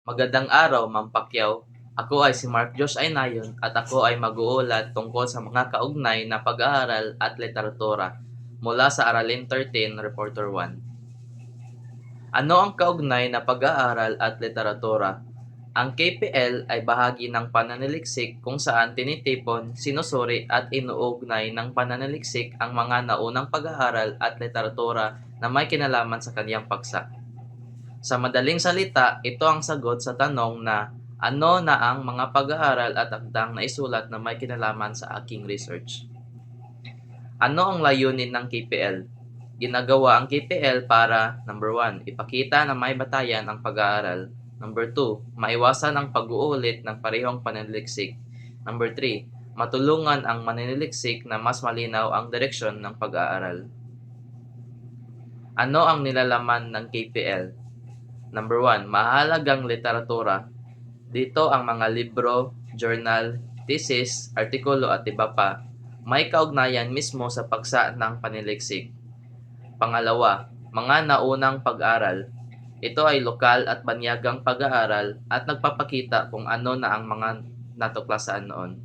Magandang araw, Ma'am Pacquiao. Ako ay si Mark Josh Aynayon at ako ay mag-uulat tungkol sa mga kaugnay na pag-aaral at literatura mula sa Aralin 13, Reporter 1. Ano ang kaugnay na pag-aaral at literatura? Ang KPL ay bahagi ng pananaliksik kung saan tinitipon, sinusuri at inuugnay ng pananaliksik ang mga naunang pag-aaral at literatura na may kinalaman sa kaniyang paksa. Sa madaling salita, ito ang sagot sa tanong na ano na ang mga pag-aaral at akdang na isulat na may kinalaman sa aking research. Ano ang layunin ng KPL? Ginagawa ang KPL para number 1, ipakita na may batayan ang pag-aaral. Number 2, maiwasan ang pag-uulit ng parehong pananaliksik. Number 3, matulungan ang mananaliksik na mas malinaw ang direksyon ng pag-aaral. Ano ang nilalaman ng KPL? Number 1, mahalagang literatura. Dito ang mga libro, journal, thesis, artikulo at iba pa. May kaugnayan mismo sa paksa ng paniliksik. Pangalawa, mga naunang pag-aral. Ito ay lokal at banyagang pag-aaral at nagpapakita kung ano na ang mga natuklasan noon.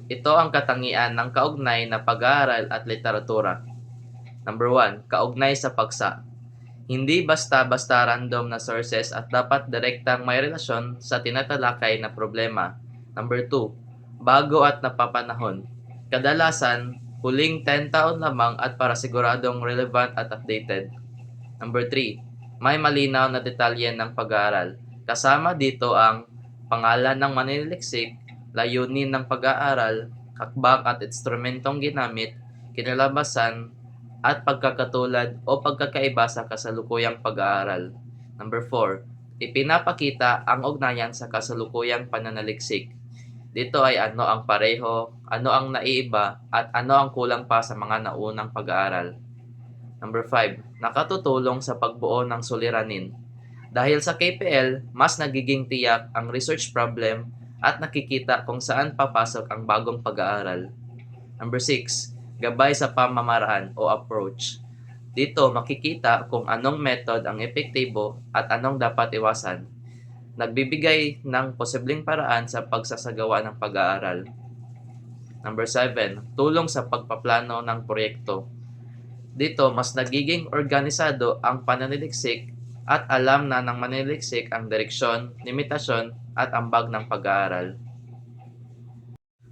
Ito ang katangian ng kaugnay na pag-aaral at literatura. Number 1, kaugnay sa paksa. Hindi basta-basta random na sources at dapat direktang may relasyon sa tinatalakay na problema. Number 2, bago at napapanahon. Kadalasan, huling 10 taon lamang at para siguradong relevant at updated. Number 3, may malinaw na detalye ng pag-aaral. Kasama dito ang pangalan ng mananaliksik, layunin ng pag-aaral, hakbang at instrumentong ginamit, kinalabasan, at pagkakatulad o pagkakaiba sa kasalukuyang pag-aaral. Number 4, ipinapakita ang ugnayan sa kasalukuyang pananaliksik. Dito ay ano ang pareho, ano ang naiiba, at ano ang kulang pa sa mga naunang pag-aaral. Number 5, nakatutulong sa pagbuo ng suliranin. Dahil sa KPL, mas nagiging tiyak ang research problem at nakikita kung saan papasok ang bagong pag-aaral. Number 6, gabay sa pamamaraan o approach. Dito makikita kung anong method ang epektibo at anong dapat iwasan. Nagbibigay ng posibleng paraan sa pagsasagawa ng pag-aaral. Number 7, tulong sa pagpaplano ng proyekto. Dito mas nagiging organisado ang pananaliksik at alam na ng mananaliksik ang direksyon, limitasyon at ambag ng pag-aaral.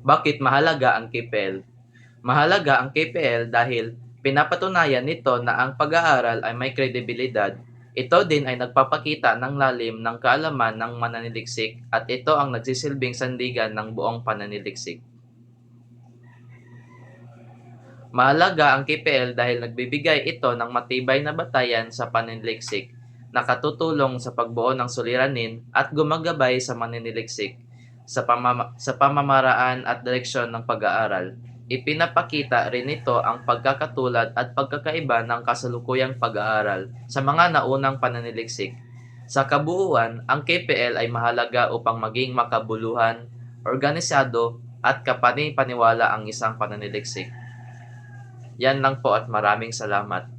Bakit mahalaga ang KPL? Mahalaga ang KPL dahil pinapatunayan nito na ang pag-aaral ay may kredibilidad. Ito din ay nagpapakita ng lalim ng kaalaman ng mananaliksik at ito ang nagsisilbing sandigan ng buong pananaliksik. Mahalaga ang KPL dahil nagbibigay ito ng matibay na batayan sa pananaliksik, nakatutulong sa pagbuo ng suliranin at gumagabay sa mananaliksik sa pamamaraan at direksyon ng pag-aaral. Ipinapakita rin ito ang pagkakatulad at pagkakaiba ng kasalukuyang pag-aaral sa mga naunang pananaliksik. Sa kabuuan, ang KPL ay mahalaga upang maging makabuluhan, organisado, at kapani-paniwala ang isang pananaliksik. Yan lang po at maraming salamat.